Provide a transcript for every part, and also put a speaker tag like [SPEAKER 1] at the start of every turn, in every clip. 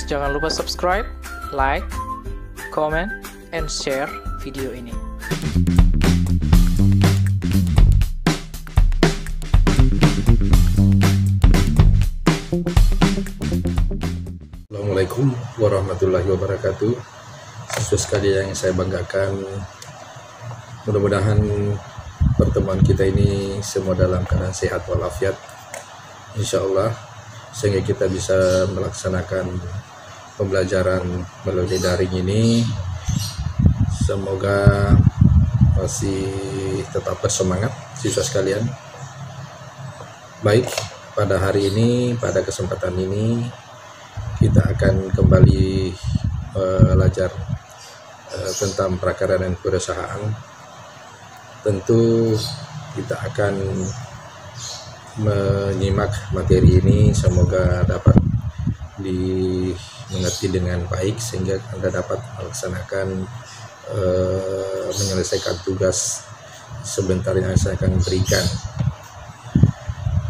[SPEAKER 1] jangan lupa subscribe, like, comment, and share video ini.
[SPEAKER 2] Assalamualaikum warahmatullahi wabarakatuh. Siswa sekalian yang saya banggakan, mudah-mudahan pertemuan kita ini semua dalam keadaan sehat walafiat, insya Allah, sehingga kita bisa melaksanakan pembelajaran melalui daring ini. Semoga masih tetap bersemangat siswa sekalian. Baik, pada hari ini, pada kesempatan ini kita akan kembali belajar tentang prakarya dan kewirausahaan. Tentu kita akan menyimak materi ini, semoga dapat dimengerti dengan baik sehingga Anda dapat melaksanakan menyelesaikan tugas sebentar yang saya akan berikan.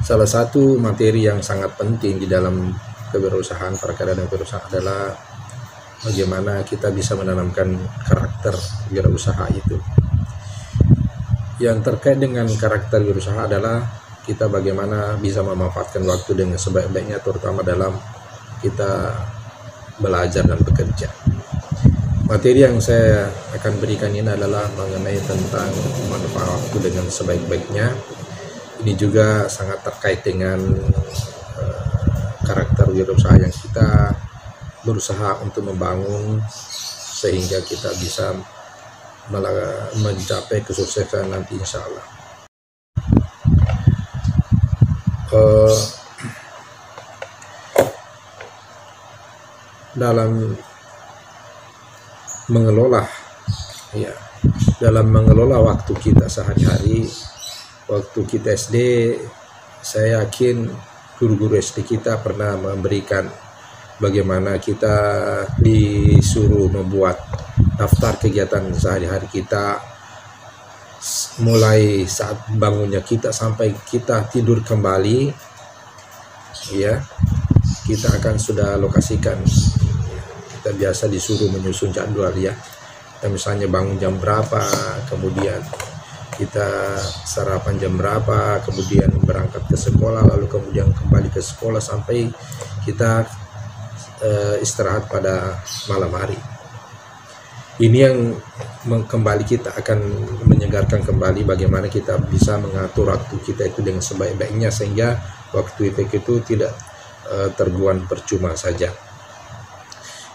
[SPEAKER 2] Salah satu materi yang sangat penting di dalam kewirausahaan, prakarya dan kewirausahaan adalah bagaimana kita bisa menanamkan karakter wirausaha itu. Yang terkait dengan karakter wirausaha adalah kita bagaimana bisa memanfaatkan waktu dengan sebaik-baiknya, terutama dalam kita belajar dan bekerja. Materi yang saya akan berikan ini adalah mengenai tentang manfaat waktu dengan sebaik-baiknya. Ini juga sangat terkait dengan karakter wirausaha yang kita berusaha untuk membangun sehingga kita bisa mencapai kesuksesan nanti, insya Allah. Dalam mengelola waktu kita sehari-hari, waktu kita SD, saya yakin guru-guru SD kita pernah memberikan bagaimana kita disuruh membuat daftar kegiatan sehari-hari kita, mulai saat bangunnya kita sampai kita tidur kembali, ya, kita akan sudah lokasikan. Kita biasa disuruh menyusun jadwal, ya. Kita misalnya bangun jam berapa, kemudian kita sarapan jam berapa, kemudian berangkat ke sekolah, lalu kemudian kembali ke sekolah sampai kita istirahat pada malam hari. Ini yang kembali kita akan menyegarkan kembali bagaimana kita bisa mengatur waktu kita itu dengan sebaik-baiknya sehingga waktu itu tidak terbuang percuma saja.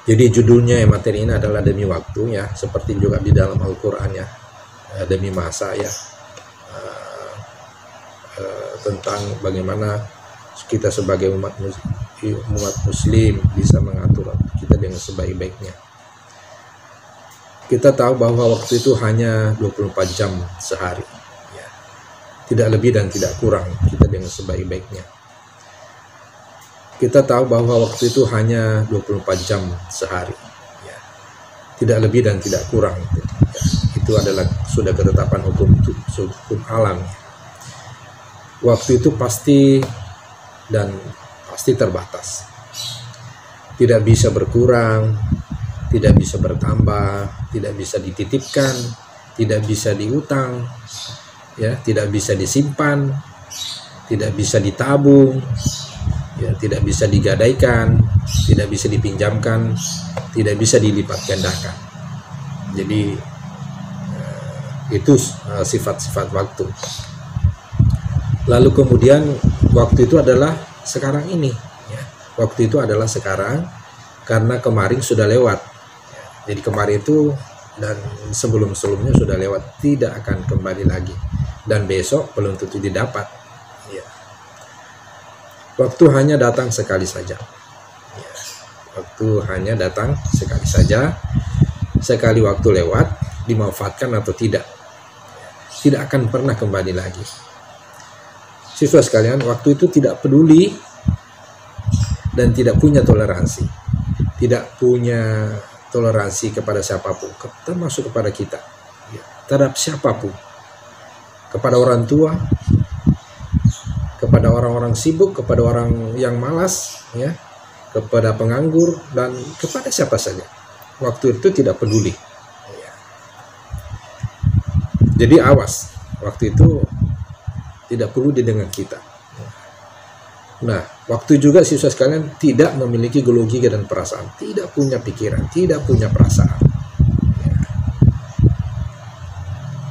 [SPEAKER 2] Jadi judulnya materi ini adalah demi waktu, ya, seperti juga di dalam Al-Quran, ya, demi masa, ya, tentang bagaimana kita sebagai umat muslim bisa mengatur kita dengan sebaik-baiknya. Kita tahu bahwa waktu itu hanya 24 jam sehari, ya. Tidak lebih dan tidak kurang, kita dengan sebaik-baiknya. Kita tahu bahwa waktu itu hanya 24 jam sehari, ya. Tidak lebih dan tidak kurang, ya. Itu adalah sudah ketetapan hukum alam, ya. Waktu itu pasti dan pasti terbatas, tidak bisa berkurang, tidak bisa bertambah, tidak bisa dititipkan, tidak bisa diutang, ya, tidak bisa disimpan, tidak bisa ditabung, ya, tidak bisa digadaikan, tidak bisa dipinjamkan, tidak bisa dilipat gandakan. Jadi itu sifat-sifat waktu. Lalu kemudian waktu itu adalah sekarang ini, ya. Waktu itu adalah sekarang karena kemarin sudah lewat, ya. Jadi kemarin itu dan sebelum-sebelumnya sudah lewat, tidak akan kembali lagi, dan besok belum tentu didapat, ya. Waktu hanya datang sekali saja, ya. Waktu hanya datang sekali saja. Sekali waktu lewat, dimanfaatkan atau tidak, tidak akan pernah kembali lagi. Siswa sekalian, waktu itu tidak peduli dan tidak punya toleransi. Tidak punya toleransi kepada siapapun, termasuk kepada kita, ya, terhadap siapapun. Kepada orang tua, kepada orang-orang sibuk, kepada orang yang malas, ya, kepada penganggur, dan kepada siapa saja. Waktu itu tidak peduli. Jadi awas, waktu itu tidak perlu didengar kita. Nah, waktu juga siswa sekalian tidak memiliki logika dan perasaan, tidak punya pikiran, tidak punya perasaan.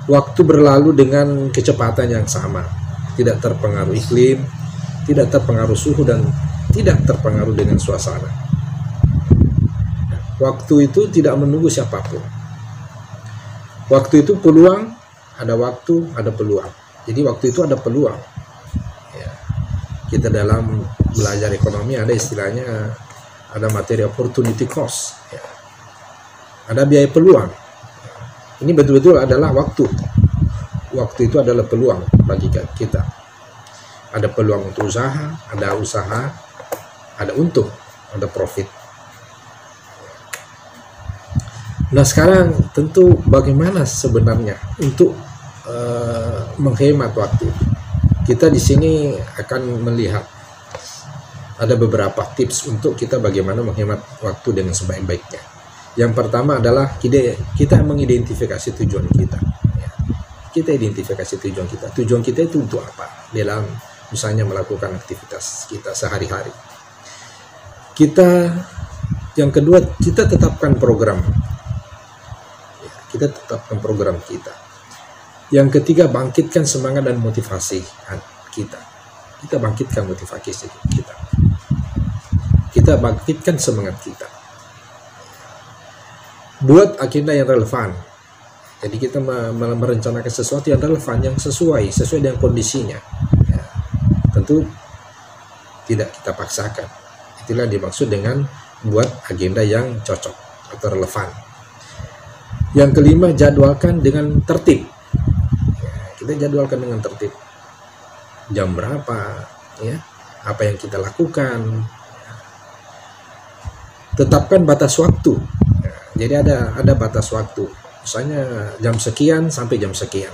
[SPEAKER 2] Waktu berlalu dengan kecepatan yang sama, tidak terpengaruh iklim, tidak terpengaruh suhu, dan tidak terpengaruh dengan suasana. Waktu itu tidak menunggu siapapun. Waktu itu peluang, ada waktu, ada peluang. Jadi waktu itu ada peluang. Kita dalam belajar ekonomi ada istilahnya, ada materi opportunity cost, ada biaya peluang. Ini betul-betul adalah waktu. Waktu itu adalah peluang bagi kita. Ada peluang untuk usaha, ada untung, ada profit. Nah, sekarang tentu bagaimana sebenarnya untuk menghemat waktu. Kita di sini akan melihat ada beberapa tips untuk kita bagaimana menghemat waktu dengan sebaik-baiknya. Yang pertama adalah kita mengidentifikasi tujuan kita. Kita identifikasi tujuan kita. Tujuan kita itu untuk apa? Dalam misalnya melakukan aktivitas kita sehari-hari. Yang kedua, kita tetapkan program. Kita tetapkan program kita. Yang ketiga, bangkitkan semangat dan motivasi kita. Kita bangkitkan motivasi kita. Kita bangkitkan semangat kita. Buat agenda yang relevan. Jadi kita merencanakan sesuatu yang relevan, yang sesuai dengan kondisinya. Ya, tentu tidak kita paksakan. Itulah dimaksud dengan buat agenda yang cocok atau relevan. Yang kelima, jadwalkan dengan tertib. Kita jadwalkan dengan tertib. Jam berapa, ya, apa yang kita lakukan. Tetapkan batas waktu. Jadi ada batas waktu. Misalnya jam sekian sampai jam sekian.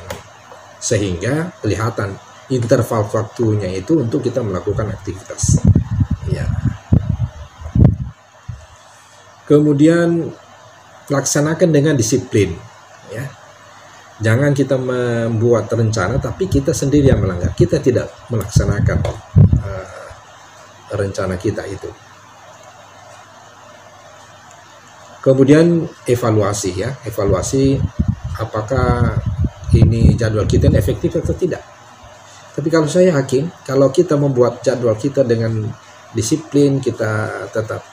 [SPEAKER 2] Sehingga kelihatan interval waktunya itu untuk kita melakukan aktivitas. Ya. Kemudian laksanakan dengan disiplin, ya. Jangan kita membuat rencana tapi kita sendiri yang melanggar. Kita tidak melaksanakan rencana kita itu. Kemudian evaluasi, ya. Evaluasi apakah ini jadwal kita ini efektif atau tidak. Tapi kalau saya yakin, kalau kita membuat jadwal kita dengan disiplin, kita tetap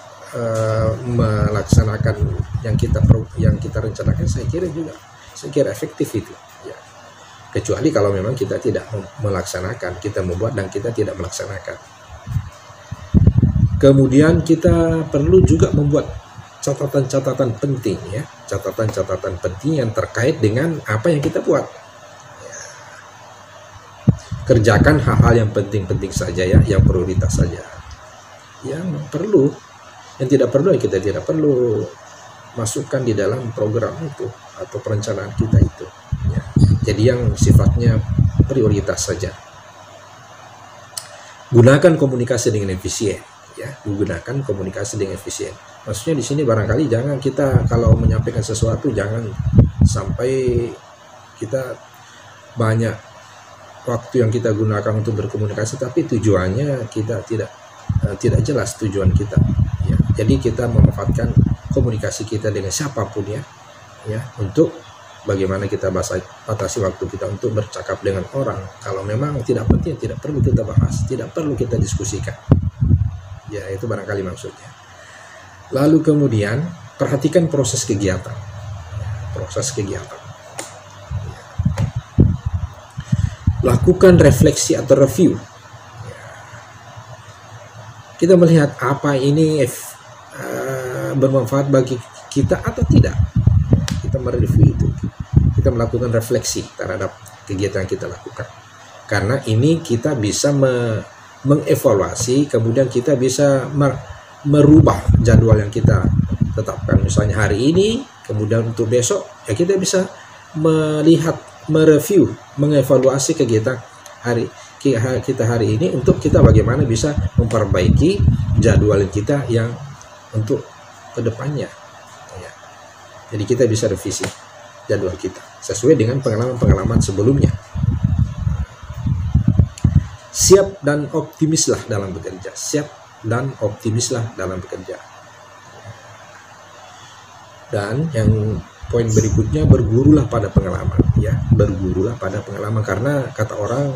[SPEAKER 2] melaksanakan yang kita rencanakan, saya kira efektif itu, ya. Kecuali kalau memang kita tidak melaksanakan, kita membuat dan kita tidak melaksanakan. Kemudian kita perlu juga membuat catatan-catatan penting, ya, catatan-catatan penting yang terkait dengan apa yang kita buat. Ya. Kerjakan hal-hal yang penting-penting saja, ya, yang prioritas saja. Yang perlu, yang tidak perlu, ya kita tidak perlu masukkan di dalam program itu atau perencanaan kita itu, ya. Jadi yang sifatnya prioritas saja. Gunakan komunikasi dengan efisien, ya. Gunakan komunikasi dengan efisien. Maksudnya di sini barangkali jangan kita kalau menyampaikan sesuatu jangan sampai kita banyak waktu yang kita gunakan untuk berkomunikasi tapi tujuannya kita tidak jelas tujuan kita, ya. Jadi kita memanfaatkan komunikasi kita dengan siapapun, ya, untuk bagaimana kita batasi waktu kita untuk bercakap dengan orang. Kalau memang tidak penting, tidak perlu kita bahas, tidak perlu kita diskusikan, ya. Itu barangkali maksudnya. Lalu kemudian perhatikan proses kegiatan, lakukan refleksi atau review. Kita melihat apa ini bermanfaat bagi kita atau tidak. Kita mereview itu. Kita melakukan refleksi terhadap kegiatan yang kita lakukan. Karena ini kita bisa mengevaluasi, kemudian kita bisa merubah jadwal yang kita tetapkan. Misalnya hari ini, kemudian untuk besok, ya kita bisa melihat, mereview, mengevaluasi kegiatan kita hari ini untuk kita bagaimana bisa memperbaiki jadwal kita yang untuk kedepannya ya. Jadi kita bisa revisi jadwal kita sesuai dengan pengalaman-pengalaman sebelumnya. Siap dan optimislah dalam bekerja. Siap dan optimislah dalam bekerja. Dan yang poin berikutnya, bergurulah pada pengalaman ya. Bergurulah pada pengalaman, karena kata orang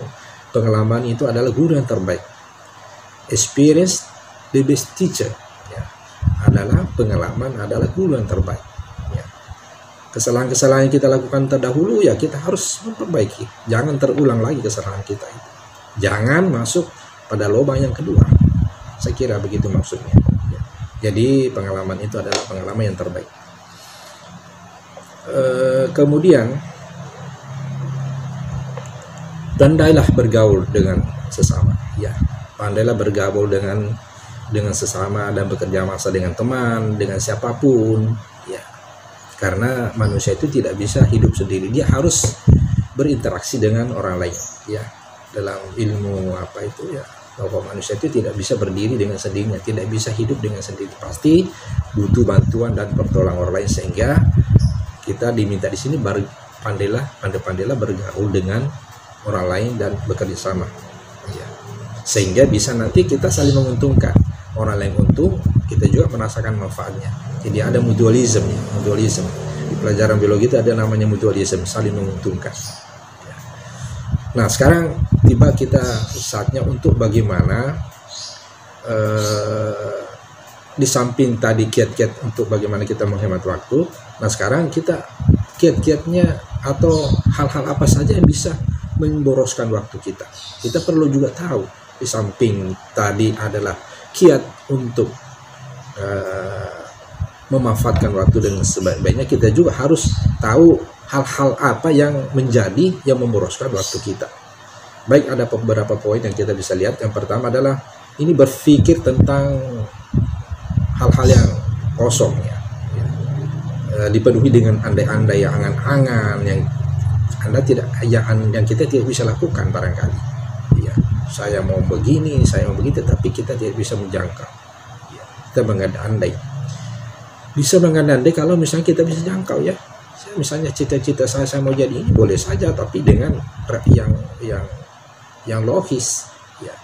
[SPEAKER 2] pengalaman itu adalah guru yang terbaik. Experience the best teacher ya. Adalah pengalaman adalah guru yang terbaik ya. Kesalahan-kesalahan yang kita lakukan terdahulu ya kita harus memperbaiki. Jangan terulang lagi kesalahan kita itu. Jangan masuk pada lubang yang kedua. Saya kira begitu maksudnya ya. Jadi pengalaman itu adalah pengalaman yang terbaik. Kemudian pandailah bergaul dengan sesama ya. Pandailah bergaul dengan sesama dan bekerja sama dengan teman, dengan siapapun ya. Karena manusia itu tidak bisa hidup sendiri, dia harus berinteraksi dengan orang lain ya. Dalam ilmu apa itu ya, bahwa manusia itu tidak bisa berdiri dengan sendirinya, tidak bisa hidup dengan sendiri, pasti butuh bantuan dan pertolongan orang lain. Sehingga kita diminta di sini pandai-pandailah bergaul dengan orang lain dan bekerja sama ya. Sehingga bisa nanti kita saling menguntungkan, orang lain untung, kita juga merasakan manfaatnya. Jadi ada mutualisme. Di pelajaran biologi itu ada namanya mutualisme, saling menguntungkan. Nah sekarang tiba kita saatnya untuk bagaimana di samping tadi kiat-kiat untuk bagaimana kita menghemat waktu. Nah sekarang kita kiat-kiatnya atau hal-hal apa saja yang bisa memboroskan waktu kita. Kita perlu juga tahu di samping tadi adalah kiat untuk memanfaatkan waktu dengan sebaik-baiknya, kita juga harus tahu hal-hal apa yang memboroskan waktu kita. Baik, ada beberapa poin yang kita bisa lihat. Yang pertama adalah ini berpikir tentang hal-hal yang kosong ya. Dipenuhi dengan andai-andai, yang angan-angan yang kita tidak bisa lakukan barangkali. Ya, saya mau begini, saya mau begitu, tapi kita tidak bisa menjangkau. Ya, kita mengandai-andai. Bisa mengandai kalau misalnya kita bisa jangkau ya. Misalnya cita-cita saya mau jadi ini, boleh saja, tapi dengan yang logis ya.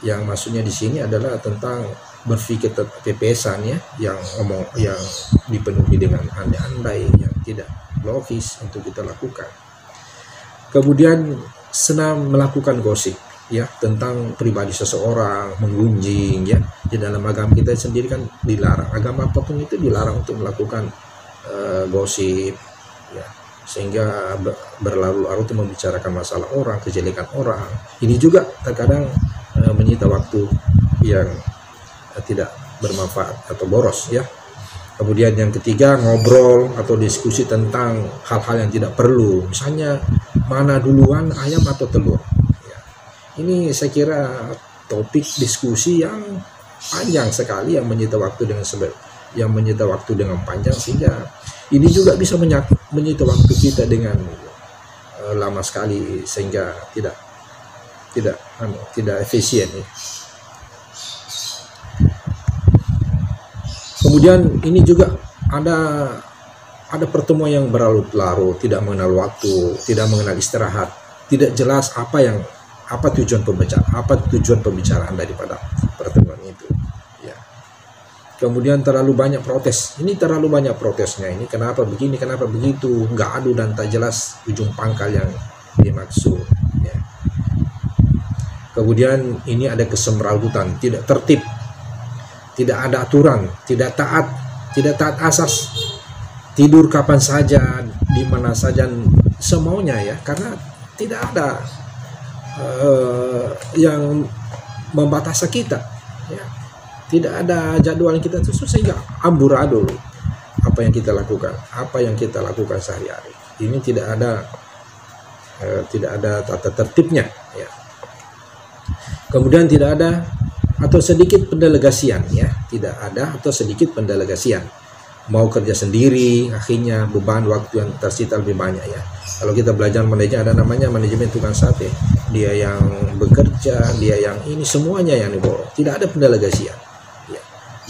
[SPEAKER 2] Yang maksudnya di sini adalah tentang berpikir pepesan ya, yang dipenuhi dengan andai-andai yang tidak logis untuk kita lakukan. Kemudian senang melakukan gosip ya tentang pribadi seseorang, menggunjing ya. Di dalam agama kita sendiri kan dilarang, agama apapun itu dilarang untuk melakukan gosip ya, sehingga berlarut-larut membicarakan masalah orang, kejelekan orang. Ini juga terkadang menyita waktu yang tidak bermanfaat atau boros ya. Kemudian yang ketiga, ngobrol atau diskusi tentang hal-hal yang tidak perlu, misalnya mana duluan ayam atau telur ya. Ini saya kira topik diskusi yang panjang sekali, yang menyita waktu dengan panjang, sehingga ini juga bisa menyita waktu kita dengan lama sekali, sehingga tidak efisien ya. Kemudian ini juga ada pertemuan yang berlarut-larut, tidak mengenal waktu, tidak mengenal istirahat, tidak jelas apa tujuan pembicaraan daripada pertemuan itu ya. Kemudian terlalu banyak protes, ini terlalu banyak protesnya, ini kenapa begini, kenapa begitu, nggak adu dan tak jelas ujung pangkal yang dimaksud ya. Kemudian ini ada kesemrawutan, tidak tertib, tidak ada aturan, tidak taat asas, tidur kapan saja, di mana saja, semaunya ya, karena tidak ada yang membatasi kita ya. Tidak ada jadwal yang kita susun, sehingga amburadul apa yang kita lakukan sehari-hari. Ini tidak ada tata tertibnya ya. Kemudian tidak ada atau sedikit pendelegasian ya, tidak ada atau sedikit pendelegasian. Mau kerja sendiri, akhirnya beban waktu yang tersita lebih banyak ya. Kalau kita belajar manajemen, ada namanya manajemen tukang sate. Dia yang bekerja, dia yang ini, semuanya yang diborong. Tidak ada pendelegasian.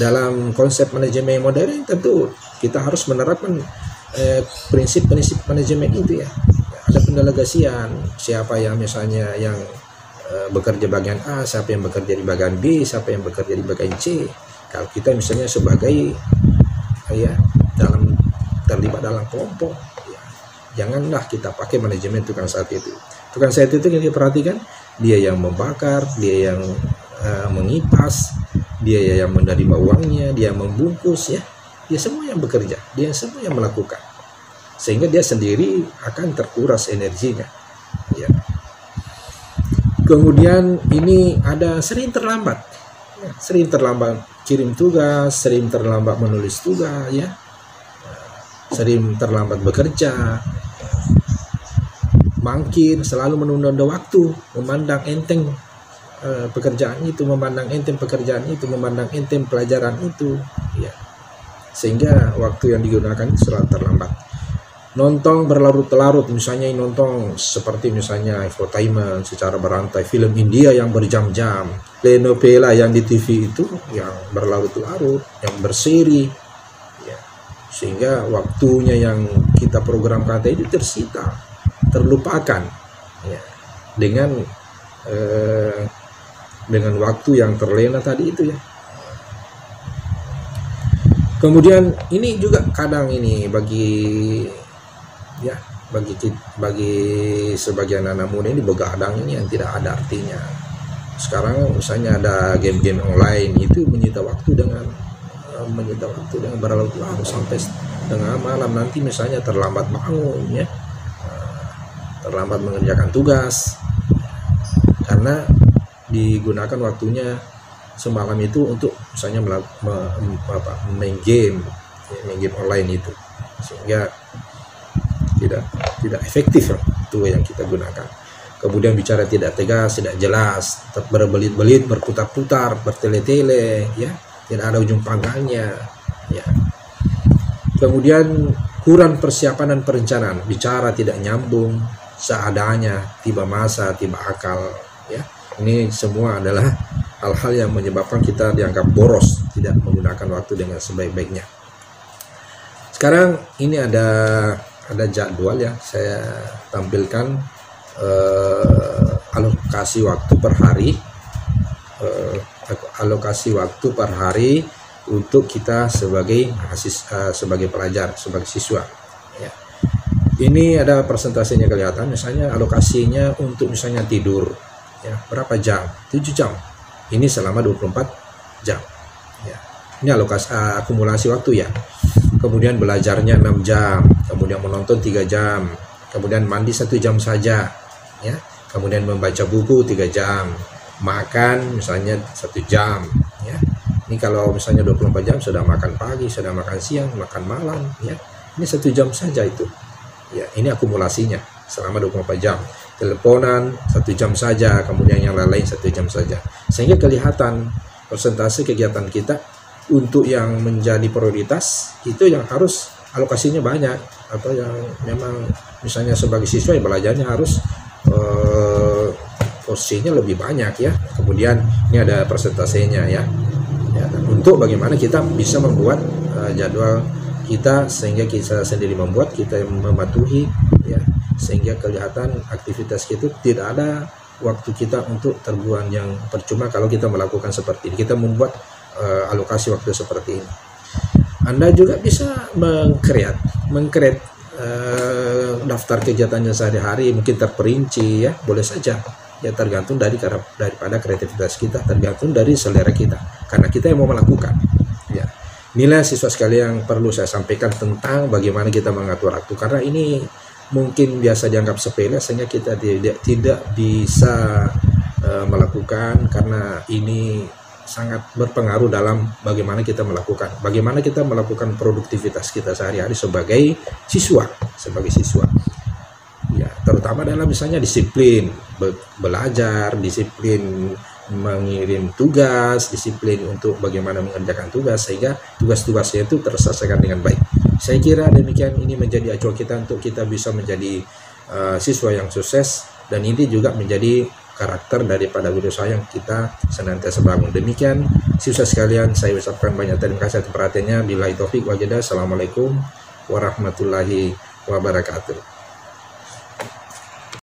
[SPEAKER 2] dalam konsep manajemen modern tentu kita harus menerapkan prinsip-prinsip manajemen itu ya. Ada pendelegasian, siapa yang misalnya yang bekerja bagian A, siapa yang bekerja di bagian B, siapa yang bekerja di bagian C. Kalau kita misalnya sebagai ya dalam terlibat dalam kelompok, ya, janganlah kita pakai manajemen tukang sate itu. Tukang sate itu yang diperhatikan, dia yang membakar, dia yang mengipas, dia yang menerima uangnya, dia yang membungkus, ya, dia semua yang bekerja, dia semua yang melakukan, sehingga dia sendiri akan terkuras energinya, ya. Kemudian ini ada sering terlambat kirim tugas, sering terlambat menulis tugas, ya, sering terlambat bekerja, mangkir, selalu menunda waktu, memandang enteng pekerjaan itu, memandang enteng pelajaran itu, ya, sehingga waktu yang digunakan selalu terlambat. Nonton berlarut-larut, misalnya nonton seperti misalnya infotainment secara berantai, film India yang berjam-jam, telenovela yang di TV itu yang berlarut-larut, yang berseri, ya, sehingga waktunya yang kita programkan tadi tersita, terlupakan, ya, dengan waktu yang terlena tadi itu, ya. Kemudian ini juga kadang ini bagi sebagian anak muda ini begadang ini yang tidak ada artinya. Sekarang misalnya ada game-game online itu menyita waktu dengan berlarut-larut sampai tengah malam, nanti misalnya terlambat bangun, ya, terlambat mengerjakan tugas karena digunakan waktunya semalam itu untuk misalnya main game online itu, sehingga tidak efektif itu yang kita gunakan. Kemudian bicara tidak tegas, tidak jelas, berbelit-belit, berputar-putar, bertele-tele, ya, tidak ada ujung panggangnya, ya. Kemudian kurang persiapan dan perencanaan, bicara tidak nyambung, seadanya, tiba masa, tiba akal, ya. Ini semua adalah hal-hal yang menyebabkan kita dianggap boros, tidak menggunakan waktu dengan sebaik-baiknya. Sekarang ini ada jadwal, ya, saya tampilkan alokasi waktu per hari untuk kita sebagai pelajar, sebagai siswa, ya. Ini ada presentasinya kelihatan, misalnya alokasinya untuk misalnya tidur, ya, berapa jam? 7 jam. Ini selama 24 jam, ya. Ini akumulasi waktu, ya. Kemudian belajarnya 6 jam, kemudian menonton 3 jam, kemudian mandi 1 jam saja, ya. Kemudian membaca buku 3 jam, makan misalnya 1 jam, ya. Ini kalau misalnya 24 jam sudah makan pagi, sudah makan siang, makan malam, ya. Ini 1 jam saja itu, ya. Ini akumulasinya selama 24 jam. Teleponan 1 jam saja, kemudian yang lain 1 jam saja, sehingga kelihatan persentase kegiatan kita untuk yang menjadi prioritas itu yang harus alokasinya banyak, atau yang memang misalnya sebagai siswa yang belajarnya harus porsinya lebih banyak, ya. Kemudian ini ada persentasenya, ya, untuk bagaimana kita bisa membuat jadwal kita sehingga kita sendiri membuat, kita mematuhi, ya, sehingga kelihatan aktivitas kita tidak ada waktu kita untuk terbuang yang percuma kalau kita melakukan seperti ini. Kita membuat alokasi waktu seperti ini. Anda juga bisa mengkreat daftar kegiatannya sehari-hari, mungkin terperinci, ya, boleh saja, ya, tergantung daripada kreativitas kita, tergantung dari selera kita, karena kita yang mau melakukan, ya. Inilah siswa sekalian yang perlu saya sampaikan tentang bagaimana kita mengatur waktu, karena ini mungkin biasa dianggap sepele sehingga kita tidak bisa melakukan, karena ini sangat berpengaruh dalam bagaimana kita melakukan produktivitas kita sehari-hari sebagai siswa, ya, terutama dalam misalnya disiplin belajar, disiplin mengirim tugas, disiplin untuk bagaimana mengerjakan tugas sehingga tugas-tugasnya itu terselesaikan dengan baik. Saya kira demikian, ini menjadi acuan kita untuk kita bisa menjadi siswa yang sukses, dan ini juga menjadi karakter daripada wirausaha yang kita senantiasa bangun. Demikian siswa sekalian, saya ucapkan banyak terima kasih atas perhatiannya. Billahi taufik wal hidayah. Assalamualaikum warahmatullahi wabarakatuh.